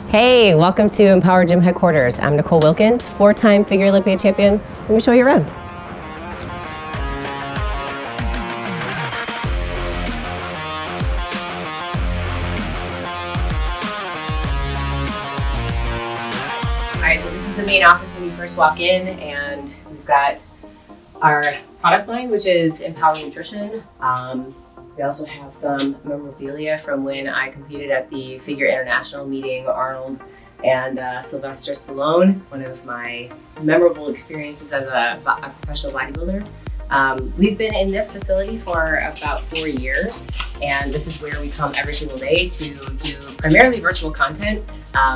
Hey, welcome to Empower Gym headquarters. I'm Nicole Wilkins, 4-time figure Olympian champion. Let me show you around. All right, so this is the main office when you first walk in, and we've got our product line, which is Empower Nutrition. We also have some memorabilia from when I competed at the Figure International meeting, Arnold and Sylvester Stallone, one of my memorable experiences as a professional bodybuilder. We've been in this facility for about 4 years, and this is where we come every single day to do primarily virtual content.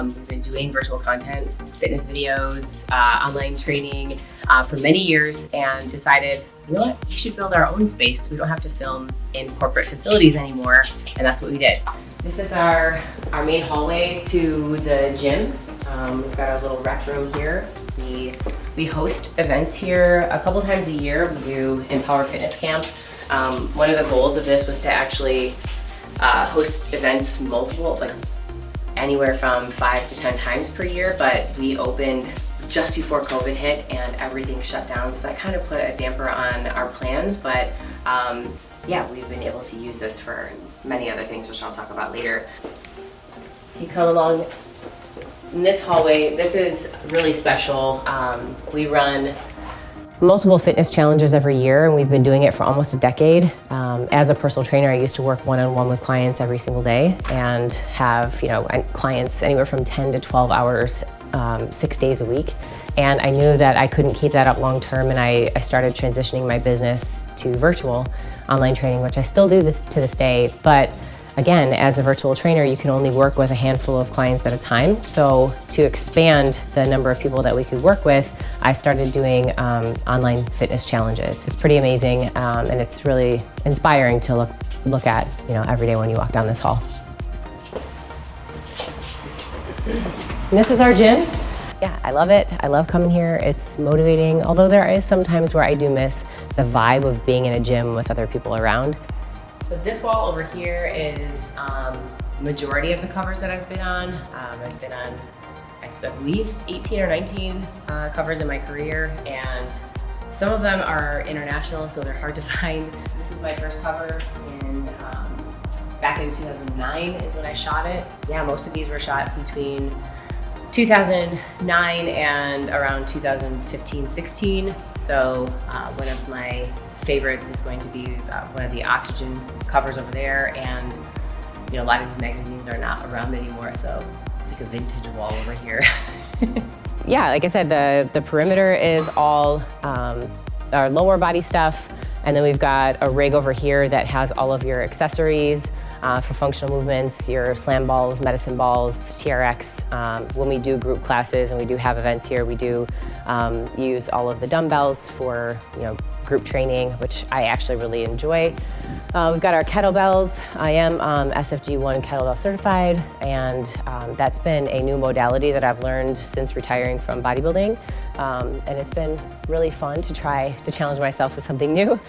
We've been doing virtual content, fitness videos, online training for many years, and decided, you know what, we should build our own space. We don't have to film in corporate facilities anymore, and that's what we did. This is our main hallway to the gym. We've got our little rec room here. We host events here a couple times a year. We do Empower Fitness Camp. One of the goals of this was to actually host events like anywhere from 5 to 10 times per year, but we opened just before COVID hit and everything shut down, so that kind of put a damper on our plans, but yeah, we've been able to use this for many other things, which I'll talk about later. You come along in this hallway, this is really special. We run multiple fitness challenges every year, and we've been doing it for almost a decade. As a personal trainer, I used to work one-on-one with clients every single day and have, clients anywhere from 10 to 12 hours, 6 days a week. And I knew that I couldn't keep that up long-term, and I started transitioning my business to virtual online training, which I still do this to this day. But again, as a virtual trainer, you can only work with a handful of clients at a time. So to expand the number of people that we could work with, I started doing online fitness challenges. It's pretty amazing, and it's really inspiring to look at, every day when you walk down this hall. And this is our gym. Yeah, I love it. I love coming here. It's motivating, although there is some times where I do miss the vibe of being in a gym with other people around. So this wall over here is majority of the covers that I've been on. I've been on, I believe, 18 or 19 covers in my career, and some of them are international, so they're hard to find. This is my first cover back in 2009 is when I shot it. Yeah, most of these were shot between 2009 and around 2015-16. So one of my favorites is going to be one of the Oxygen covers over there, and a lot of these magazines are not around anymore, so it's like a vintage wall over here. Yeah, like I said, the perimeter is all our lower body stuff, and then we've got a rig over here that has all of your accessories for functional movements, your slam balls, medicine balls, TRX. When we do group classes and we do have events here, we do use all of the dumbbells for group training, which I actually really enjoy. We've got our kettlebells. I am SFG1 kettlebell certified, and that's been a new modality that I've learned since retiring from bodybuilding, and it's been really fun to try to challenge myself with something new.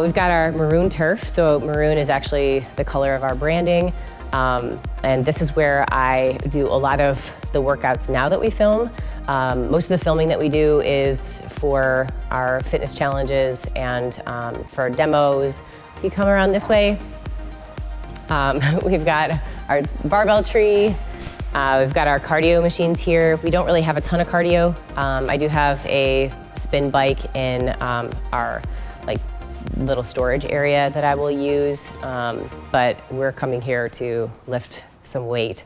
We've got our maroon turf. So maroon is actually the color of our branding. And this is where I do a lot of the workouts now that we film. Most of the filming that we do is for our fitness challenges and for demos. If you come around this way, we've got our barbell tree. We've got our cardio machines here. We don't really have a ton of cardio. I do have a spin bike in our little storage area that I will use, but we're coming here to lift some weight.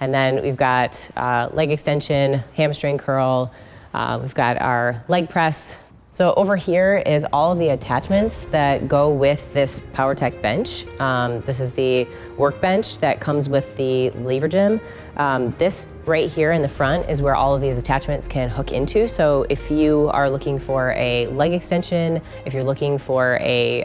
And then we've got leg extension, hamstring curl, we've got our leg press. So over here is all of the attachments that go with this Powertech bench. This is the workbench that comes with the Levergym. This right here in the front is where all of these attachments can hook into. So if you are looking for a leg extension, if you're looking for a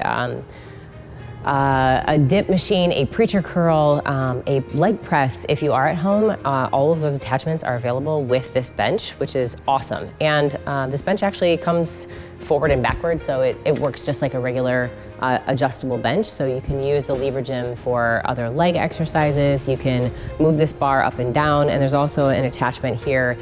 a dip machine, a preacher curl, a leg press. If you are at home, all of those attachments are available with this bench, which is awesome. And this bench actually comes forward and backwards, so it works just like a regular adjustable bench. So you can use the Levergym for other leg exercises. You can move this bar up and down, and there's also an attachment here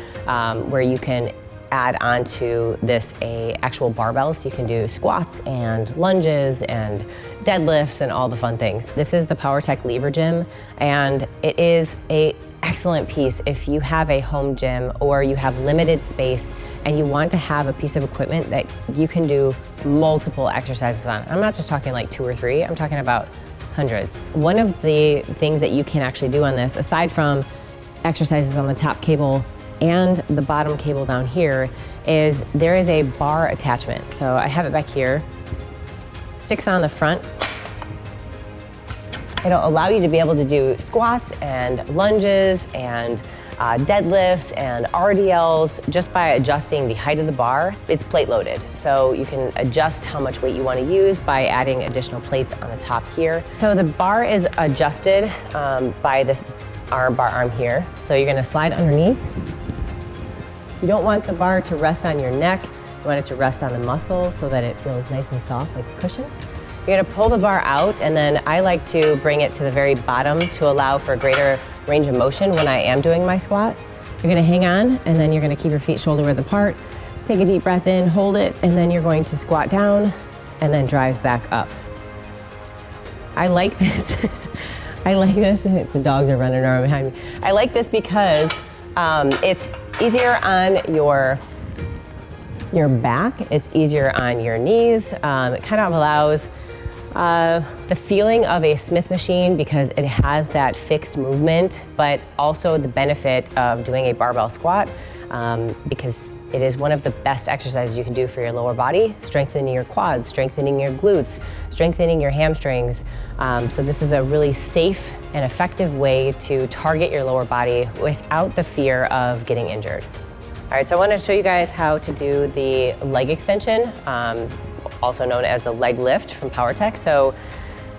where you can add onto this a actual barbell, so you can do squats and lunges and deadlifts and all the fun things. This is the Powertech Levergym, and it is a excellent piece if you have a home gym or you have limited space and you want to have a piece of equipment that you can do multiple exercises on. I'm not just talking like 2 or 3, I'm talking about hundreds. One of the things that you can actually do on this, aside from exercises on the top cable and the bottom cable down here, is there is a bar attachment. So I have it back here, sticks on the front. It'll allow you to be able to do squats and lunges and deadlifts and RDLs just by adjusting the height of the bar. It's plate loaded, so you can adjust how much weight you want to use by adding additional plates on the top here. So the bar is adjusted by this bar arm here. So you're going to slide underneath. You don't want the bar to rest on your neck. You want it to rest on the muscle so that it feels nice and soft like a cushion. You're gonna pull the bar out, and then I like to bring it to the very bottom to allow for greater range of motion when I am doing my squat. You're gonna hang on, and then you're gonna keep your feet shoulder width apart. Take a deep breath in, hold it, and then you're going to squat down and then drive back up. I like this. I like this, and the dogs are running around behind me. I like this because it's easier on your back, it's easier on your knees. It kind of allows the feeling of a Smith machine because it has that fixed movement, but also the benefit of doing a barbell squat because it is one of the best exercises you can do for your lower body, strengthening your quads, strengthening your glutes, strengthening your hamstrings. So this is a really safe and effective way to target your lower body without the fear of getting injured. All right, so I want to show you guys how to do the leg extension, also known as the leg lift from Powertech. So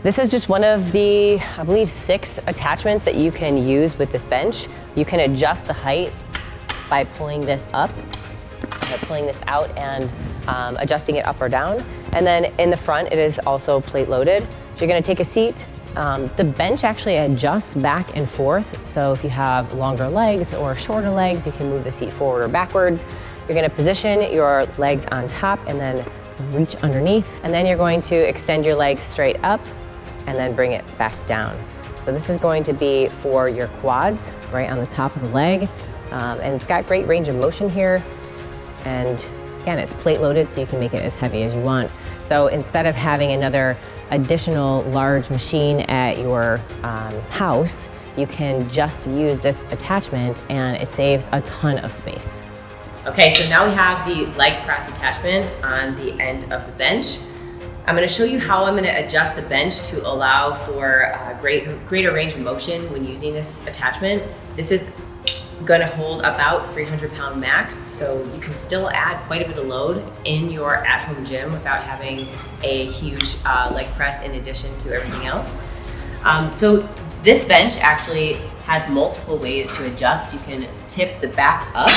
this is just one of the, I believe, 6 attachments that you can use with this bench. You can adjust the height by pulling this up, pulling this out, and adjusting it up or down. And then in the front, it is also plate loaded. So you're gonna take a seat. The bench actually adjusts back and forth. So if you have longer legs or shorter legs, you can move the seat forward or backwards. You're gonna position your legs on top and then reach underneath. And then you're going to extend your legs straight up and then bring it back down. So this is going to be for your quads, right on the top of the leg. And it's got great range of motion here. And again, it's plate loaded, so you can make it as heavy as you want. So instead of having another additional large machine at your house, you can just use this attachment and it saves a ton of space. Okay, so now we have the leg press attachment on the end of the bench. I'm gonna show you how I'm gonna adjust the bench to allow for greater range of motion when using this attachment. This is gonna hold about 300-pound max, so you can still add quite a bit of load in your at-home gym without having a huge leg press in addition to everything else. So this bench actually has multiple ways to adjust. You can tip the back up,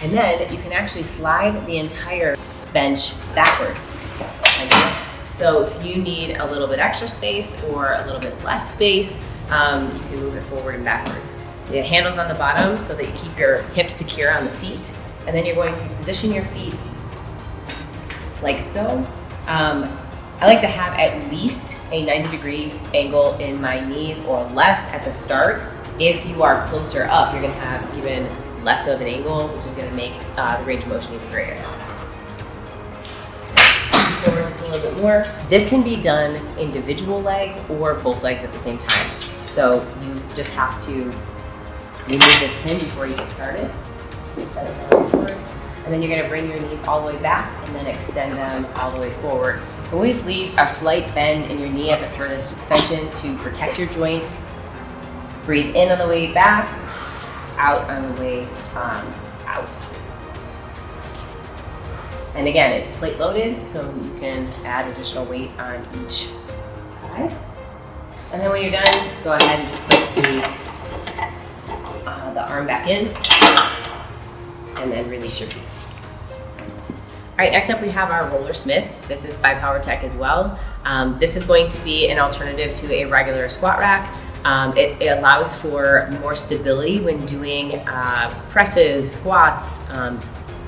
and then you can actually slide the entire bench backwards like this. So if you need a little bit extra space or a little bit less space, you can move it forward and backwards. The handle's on the bottom so that you keep your hips secure on the seat. And then you're going to position your feet like so. I like to have at least a 90-degree angle in my knees or less at the start. If you are closer up, you're gonna have even less of an angle, which is gonna make the range of motion even greater. Forward just a little bit more. This can be done individual leg or both legs at the same time. So you just have to remove this pin before you get started. Set it down forward. And then you're gonna bring your knees all the way back and then extend them all the way forward. Always leave a slight bend in your knee at the furthest extension to protect your joints. Breathe in on the way back, out on the way out. And again, it's plate loaded, so you can add additional weight on each side. side. And then when you're done, go ahead and just put the arm back in and then release your feet. All right, next up we have our roller smith. This is by Powertech as well. This is going to be an alternative to a regular squat rack. It allows for more stability when doing presses, squats,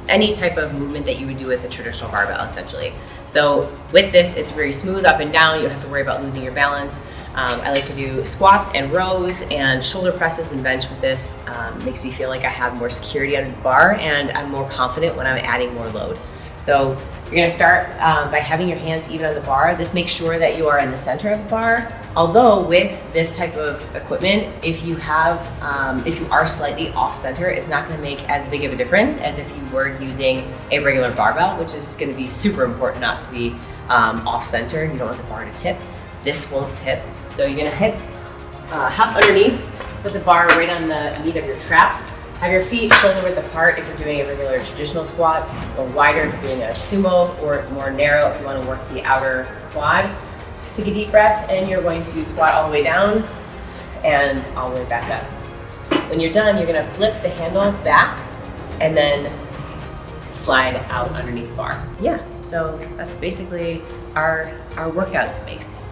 any type of movement that you would do with a traditional barbell, essentially. So with this, it's very smooth up and down. You don't have to worry about losing your balance. I like to do squats and rows and shoulder presses and bench with this. Makes me feel like I have more security under the bar and I'm more confident when I'm adding more load. So you're gonna start by having your hands even on the bar. This makes sure that you are in the center of the bar. Although with this type of equipment, if you are slightly off center, it's not gonna make as big of a difference as if you were using a regular barbell, which is gonna be super important not to be off center. You don't want the bar to tip. This won't tip. So you're gonna hop underneath, put the bar right on the meat of your traps. Have your feet shoulder width apart if you're doing a regular traditional squat, or wider if you're doing a sumo, or more narrow if you want to work the outer quad. Take a deep breath and you're going to squat all the way down and all the way back up. When you're done, you're going to flip the handle back and then slide out underneath the bar. Yeah, so that's basically our workout space.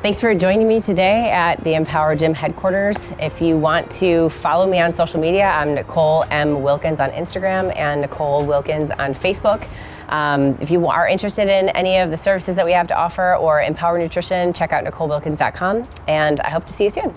Thanks for joining me today at the Levergym headquarters. If you want to follow me on social media, I'm Nicole M. Wilkins on Instagram and Nicole Wilkins on Facebook. If you are interested in any of the services that we have to offer or Empower Nutrition, check out NicoleWilkins.com, and I hope to see you soon.